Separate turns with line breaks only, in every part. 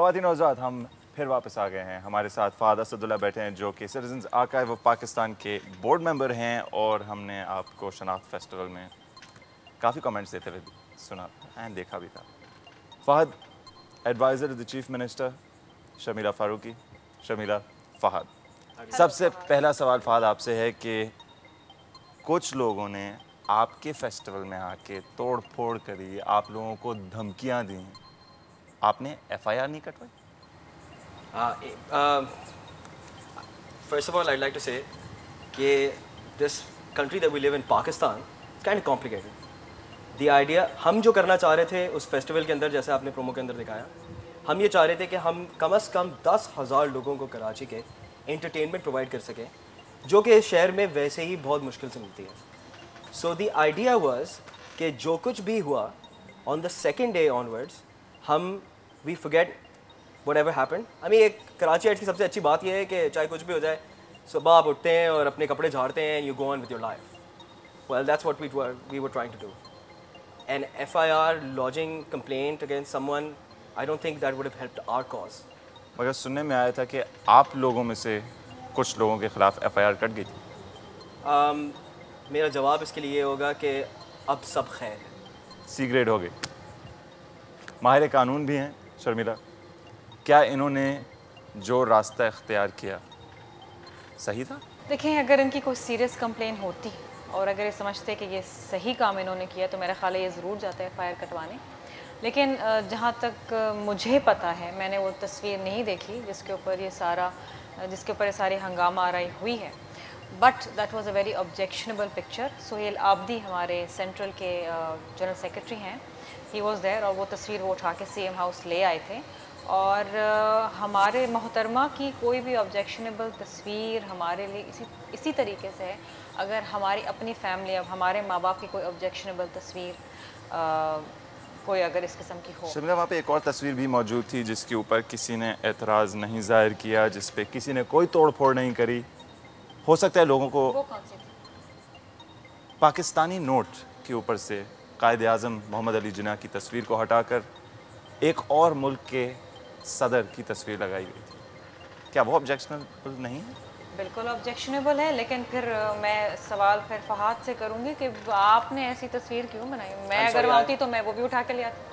ख़वातीन और हज़रात, हम फिर वापस आ गए हैं। हमारे साथ फ़ाद असदुल्ला बैठे हैं जो कि सिटीजन्स आर्काइव ऑफ पाकिस्तान के बोर्ड मेंबर हैं, और हमने आपको शनाख्त फेस्टिवल में काफ़ी कमेंट्स देते हुए सुना एंड देखा भी था। Fahad, advisor the chief minister Sharmila Farooqui. Sharmila, Fahad, सबसे पहला सवाल फ़हद आपसे है कि कुछ लोगों ने आपके फेस्टिवल में आके तोड़ फोड़ करी, आप लोगों को धमकियां दी, आपने FIR नहीं कटवाई?
First of all, I'd like to say कि this country that we live in, Pakistan, it's kind of complicated. The idea, हम जो करना चाह रहे थे उस फेस्टिवल के अंदर, जैसे आपने प्रोमो के अंदर दिखाया, हम ये चाह रहे थे कि हम कम से कम 10,000 लोगों को कराची के एंटरटेनमेंट प्रोवाइड कर सकें, जो कि शहर में वैसे ही बहुत मुश्किल से मिलती है। So the idea was कि जो कुछ भी हुआ on the second day onwards, हम we forget whatever happened. I mean, एक कराची की सबसे अच्छी बात यह है कि चाहे कुछ भी हो जाए, सुबह आप उठते हैं और अपने कपड़े झाड़ते हैं and you go on with your life. Well, that's what we were trying to do. An FIR lodging complaint against someone, I don't think that would have helped our cause.
मगर सुनने में आया था कि आप लोगों में से कुछ लोगों के खिलाफ FIR कट गई थी।
मेरा जवाब इसके लिए होगा कि अब सब खैर है।
C ग्रेड हो गई। माहिर कानून भी हैं शर्मिला, क्या इन्होंने जो रास्ता इख्तियार किया सही था?
देखें, अगर इनकी कोई सीरियस कंप्लेन होती और अगर ये समझते कि ये सही काम इन्होंने किया तो मेरा ख्याल है ये ज़रूर जाते हैं FIR कटवाने। लेकिन जहाँ तक मुझे पता है, मैंने वो तस्वीर नहीं देखी जिसके ऊपर ये सारी हंगामा आराई हुई है, but that was a very objectionable picture. Sohail Abidi हमारे सेंट्रल के जनरल सेक्रेटरी हैं, ही वाज देयर, और वो तस्वीर वो उठा के CM हाउस ले आए थे। और हमारे मोहतरमा की कोई भी ऑब्जेक्शनेबल तस्वीर हमारे लिए इसी तरीके से है। अगर हमारी अपनी फैमिली, अब हमारे माँ बाप की कोई ऑब्जेक्शनेबल तस्वीर कोई अगर इस किस्म की हो।
शर्मिला, वहाँ पे एक और तस्वीर भी मौजूद थी जिसके ऊपर किसी ने एतराज़ नहीं जाहिर किया, जिस पे किसी ने कोई तोड़ फोड़ नहीं करी। हो सकता है लोगों को
वो कौन सी थी?
पाकिस्तानी नोट के ऊपर से कायद आज़म मोहम्मद अली जिन्ना की तस्वीर को हटाकर एक और मुल्क के सदर की तस्वीर लगाई गई थी। क्या वो ऑब्जेक्शनेबल नहीं है?
बिल्कुल ऑब्जेक्शनेबल है, लेकिन फिर मैं सवाल फिर फहाद से करूंगी कि आपने ऐसी तस्वीर क्यों बनाई? मैं अगर वहाँ होती तो मैं वो भी उठा के ले आती।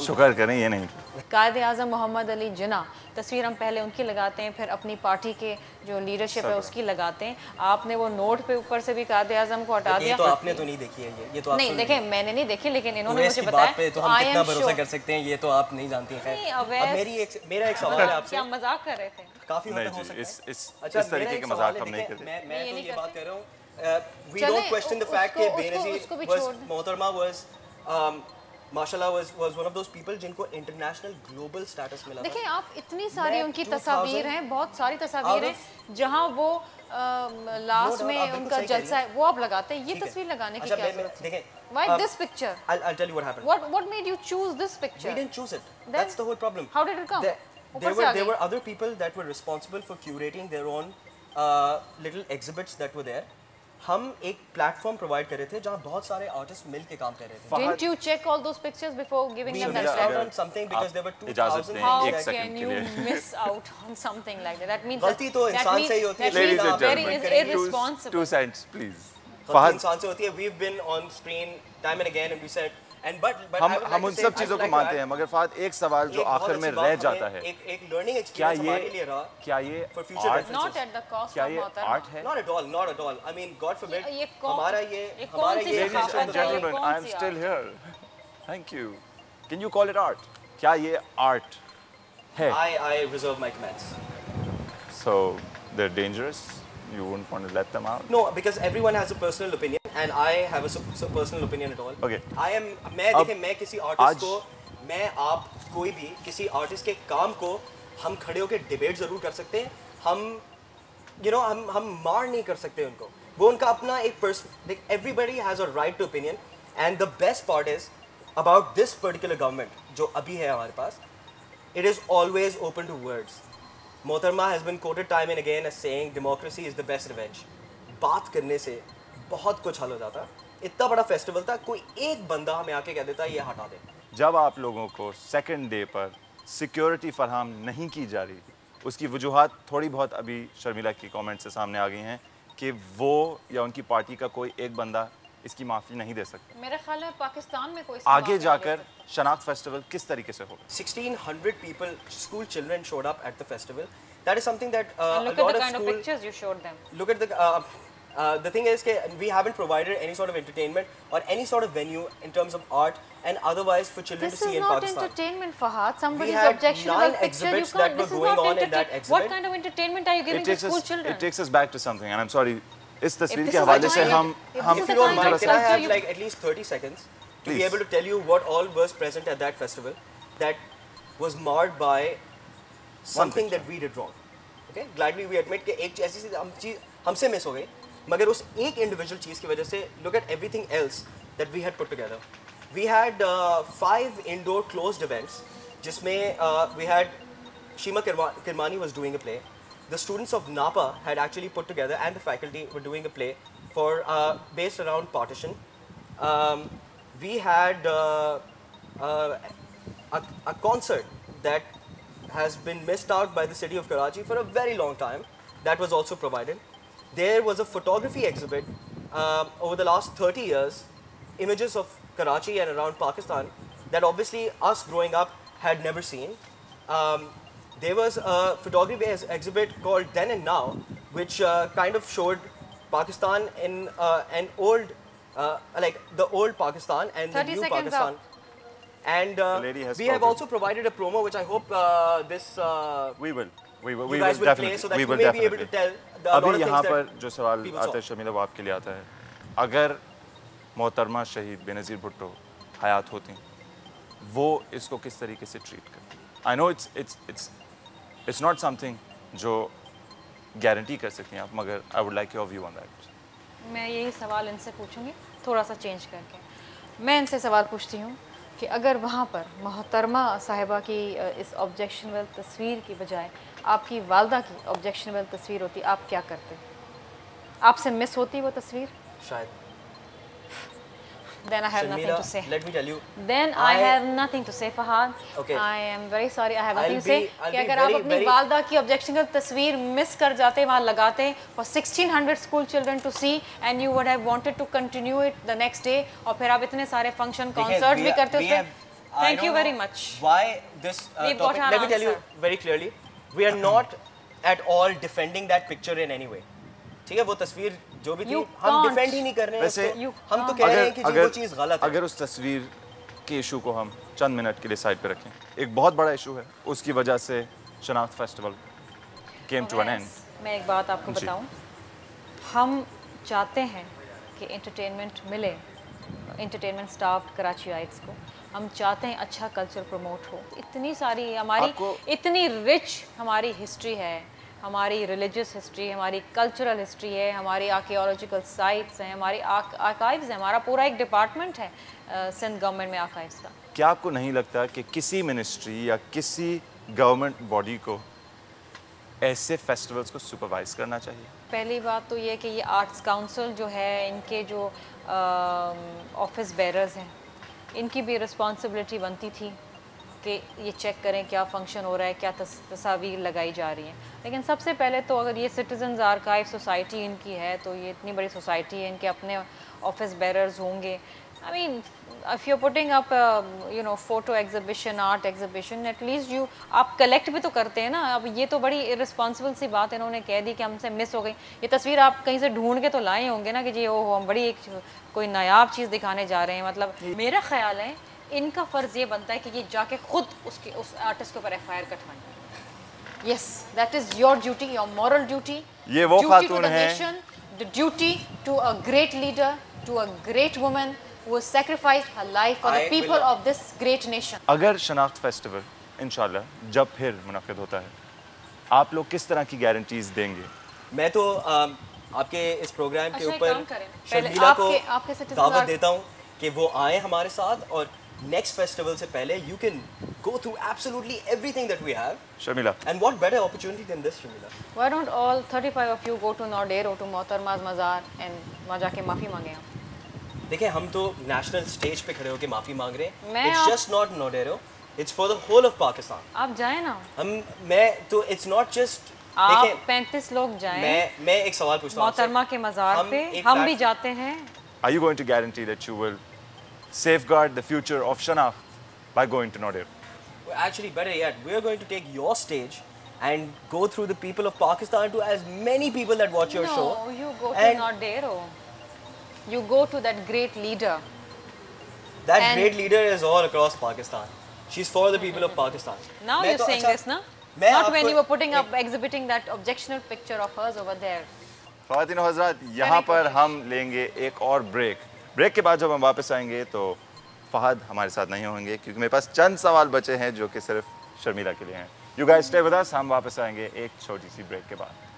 शुक्र करें ये नहीं।
कायद आज़म मोहम्मद अली जिन्ना तस्वीर हम पहले उनकी लगाते हैं, फिर अपनी पार्टी के जो लीडरशिप है उसकी लगाते हैं। आपने वो नोट पे ऊपर से भी कायद आज़म को हटा दिया।
तो आपने तो नहीं देखी है ये तो आप
नहीं देखे, मैंने नहीं देखी, लेकिन इन्होंने मुझे
बताया।
बताया
पे तो हम कितना भरोसा कर सकते हैं ये तो आप नहीं जानती हैं। अब मेरा एक सवाल है आपसे।
क्या मजाक कर रहे थे?
काफी मतलब हो सकता है
इस तरीके के मजाक हम नहीं करते।
मैं तो ये बात कर रहा हूँ, we don't question the fact कि बेनज़ीर was मोहतरमा was माशाल्लाह was one of those people जिनको इंटरनेशनल ग्लोबल स्टेटस मिला था।
देखिए, आप इतनी सारी उनकी तस्वीर हैं, बहुत सारी तस्वीर हैं जहां वो लास्ट में उनका जलसा है वो आप लगाते हैं। ये तस्वीर लगाने की क्या जरूरत है?
देखें,
why this picture?
I'll tell you what happened.
What made you choose this picture?
We didn't choose it. That's the whole problem.
How did it come?
There were other people that were responsible for curating their own little exhibits that were there. हम एक platform provide कर रहे थे जहाँ बहुत सारे artist मिल के काम कर रहे थे।
Didn't you check all those pictures before giving them that
status? On something because there were 2,000.
How can you miss out on something like that? That means
गलती तो इंसान से ही होती है।
Ladies and
very
gentlemen,
irresponsible.
2 cents, please.
गलती इंसान से होती है। We've been on screen time and again and we said
हम उन सब चीजों को मानते हैं, मगर फाद एक सवाल जो आखिर में रह जाता है,
एक लर्निंग एक्सपीरियंस हमारे लिए रहा।
क्या ये
art
not at the cost
क्या
of
ये
मोहतरमा?
आर्ट है?
Not at all. I mean, God forbid.
हमारा ये
Ladies and gentlemen, I am still here. Thank you. Can you call it art? क्या ये art है?
I reserve my comments.
So they're dangerous. You wouldn't want to let them out?
No, because everyone has a personal opinion and I have a personal opinion at all.
Okay.
मैं किसी artist को, मैं आप कोई भी किसी artist के काम को हम खड़े होकर डिबेट जरूर कर सकते हैं। हम मार नहीं कर सकते उनको। वो उनका अपना एक everybody has a right to opinion and the best part is about this particular government जो अभी है हमारे पास, it is always open to words. मोहतरमा has been quoted time and again as saying democracy is the best revenge. बात करने से बहुत कुछ हल हो जाता। इतना बड़ा फेस्टिवल था, कोई एक बंदा हमें आके कह देता ये हटा दे।
जब आप लोगों को सेकंड डे पर सिक्योरिटी फराहम नहीं की जा रही, उसकी वजूहात थोड़ी बहुत अभी शर्मिला की कमेंट से सामने आ गई हैं कि वो या उनकी पार्टी का कोई एक बंदा इसकी माफ़ी नहीं दे सकता।
मेरे ख्याल में पाकिस्तान में कोई
आगे जाकर शनाख्त फेस्टिवल किस तरीके से होगा?
1600 people, school children showed up at the festival. That is something that
And
a
look at
lot
the
of
kind of
school.
pictures you showed them.
Look at the thing is that we haven't provided any sort of entertainment or any sort of venue in terms of art and otherwise for children
This
to see
is
in
not
Pakistan.
entertainment, Fahad. Somebody's
had
objectionable
9
picture. You
exhibits
can't.
that were
This is
going
not
on in that
entertainment. What
exhibit.
kind of entertainment are you giving to school children?
It takes us back to something, and I'm sorry. इस तस्वीर
this
के
is
हवाले
the
से
kind-
हम
If you don't mind, can I
culture
have
you-
like at least 30 seconds to be
Please.
able to tell you what all was present at that festival that was marred by something that we did wrong. Okay? Gladly we admit कि एक ऐसी चीज़ हमसे miss हो गई, मगर उस एक individual चीज़ की वजह से look at everything else that we had put together. We had 5 indoor closed events, जिसमें we had Shima Kirmani was doing a play. The students of Napa had actually put together, and the faculty were doing a play for based around partition. We had a concert that has been missed out by the city of Karachi for a very long time. That was also provided. There was a photography exhibit over the last 30 years, images of Karachi and around Pakistan that obviously us growing up had never seen. There was a photography exhibit called Then and Now, which kind of showed Pakistan in an old, like the old Pakistan and the
30
new
seconds
Pakistan. And
lady has
we have
spoken.
also provided a promo, which I hope this
We will
you guys will play, so that you may be able to tell a lot
अभी
of
यहाँ
things
पर
that
जो सवाल
people
आता
saw.
है शर्मिला, वो आपके लिए आता है। अगर मोहतरमा शहीद बेनज़ीर भुट्टो हयात होती, वो इसको किस तरीके से ट्रीट करती? I know it's not something जो गारंटी कर सकती हैं आप, मगर I would like your view on that.
मैं यही सवाल इनसे पूछूंगी, थोड़ा सा चेंज करके। मैं इनसे सवाल पूछती हूँ कि अगर वहाँ पर मोहतरमा साहिबा की इस ऑब्जेक्शनबल तस्वीर की बजाय आपकी वालदा की ऑब्जेक्शनबल तस्वीर होती, आप क्या करते? आपसे मिस होती वो तस्वीर?
शायद.
Then I have nothing
Sharmila,
to say.
let me tell you.
Then I have nothing to say, Fahad.
Okay.
I am very sorry. I have
I'll
nothing to say.
I'll
कि
be
अगर आप
very,
अपनी
very-
वालदा की objectional तस्वीर miss कर जाते, वहाँ लगाते for 1600 school children to see, and you would have wanted to continue it the next day, और फिर आप इतने सारे function, concerts भी करते उसमें. Thank you very much.
Why this
We've got
topic?
our
Let me tell you
answer.
very clearly. We are not at all defending that picture in any way. ठीक है, वो तस्वीर जो भी थी,
You
हम
can't.
डिफेंड ही नहीं कर रहे हैं
वैसे
उसको.
You
हम तो
can't.
कह रहे हैं कि जी वो चीज़ गलत है.
अगर उस तस्वीर के इशू को हम चंद मिनट के लिए साइड पे रखें, एक बहुत बड़ा इशू है, उसकी वजह से शनाख्त festival came to an end.
मैं एक बात आपको
जी।
बताऊं, हम चाहते हैं कि एंटरटेनमेंट मिले एंटरटेनमेंट स्टाफ कराचीइट्स को, हम चाहते हैं अच्छा कल्चर प्रमोट हो। इतनी सारी हमारी
आपको-
इतनी रिच हमारी हिस्ट्री है, हमारी रिलीजियस हिस्ट्री, हमारी कल्चरल हिस्ट्री है, हमारी आर्कियोलॉजिकल साइट्स हैं, हमारी आर्काइव्स हैं, हमारा पूरा एक डिपार्टमेंट है सिंध गवर्नमेंट में आर्काइव्स का।
क्या आपको नहीं लगता कि किसी मिनिस्ट्री या किसी गवर्नमेंट बॉडी को ऐसे फेस्टिवल्स को सुपरवाइज करना चाहिए?
पहली बात तो ये कि ये आर्ट्स काउंसिल जो है, इनके जो ऑफिस बेरर्स हैं, इनकी भी रिस्पॉन्सिबिलिटी बनती थी कि ये चेक करें क्या फंक्शन हो रहा है, क्या तस्वीर लगाई जा रही हैं। लेकिन सबसे पहले तो अगर ये सिटीजन्स आर्काइव सोसाइटी इनकी है, तो ये इतनी बड़ी सोसाइटी है, इनके अपने ऑफिस बेरर्स होंगे। I mean if you putting up you know photo exhibition, art exhibition, at least you आप कलेक्ट भी तो करते हैं ना। अब ये तो बड़ी इररिस्पॉन्सिबल सी बात इन्होंने कह दी कि हमसे मिस हो गई। ये तस्वीर आप कहीं से ढूंढ के तो लाए होंगे ना कि जी ओहो हम बड़ी एक कोई नायाब चीज़ दिखाने जा रहे हैं। मतलब मेरा ख्याल है इनका फ़र्ज़ ये बनता है कि ये जाके खुद उस आर्टिस्ट के ऊपर FIR कटवाएं। Yes, that is your duty, your moral duty.
ये वो खातून है,
the duty to a great leader, to a great woman who has sacrificed her life for the people of this great nation.
अगर शनाख्त festival इंशाल्लाह जब फिर मुनक़िद होता है, आप लोग किस तरह की गारंटीज़ देंगे?
मैं तो आपके इस प्रोग्राम के
अच्छा, एक
ऊपर
काम करें, पहले
शर्मिला को
आपके citizens
दावत
are-
देता हूँ कि वो आए हमारे साथ, और नेक्स्ट फेस्टिवल से पहले you can go through absolutely everything that we have,
Sharmila,
and what better opportunity than this, Sharmila?
Why don't all 35 of you go to Nodero to मोहतरमा's मज़ार and वहाँ जाके माफ़ी मांगे आप?
देखिए, हम तो नेशनल स्टेज पे खड़े होकर माफ़ी मांग रहे हैं।
मैं
इट्स
आप-
जस्ट नॉट नोडेरो, It's for the whole of Pakistan.
आप जाए ना,
मैं तो it's not just
आप
देखें
35 लोग जाएं,
मैं एक सवाल पूछता हूँ
मोहतरमा के मज़ार पे हम भी जाते हैं।
Are you going to guarantee that you will safeguard the future of Shanaft by going to Noadir?
Actually, better yet, we are going to take your stage and go through the people of Pakistan to as many people that watch your show.
No, you go to
And-
Nodero. You go to that great leader.
That
And-
great leader is all across Pakistan. She's for the people of Pakistan.
Now
मैं
you're
तो
saying
अच्छा-
this, na?
मैं
Not when
आपको-
you were putting up, exhibiting that objectionable picture of hers over there.
ख़वातीन और हज़रात, यहाँ पर हम लेंगे एक और ब्रेक के बाद जब हम वापस आएंगे तो फहद हमारे साथ नहीं होंगे क्योंकि मेरे पास चंद सवाल बचे हैं जो कि सिर्फ शर्मिला के लिए हैं। You guys stay with us, हम वापस आएंगे एक छोटी सी ब्रेक के बाद।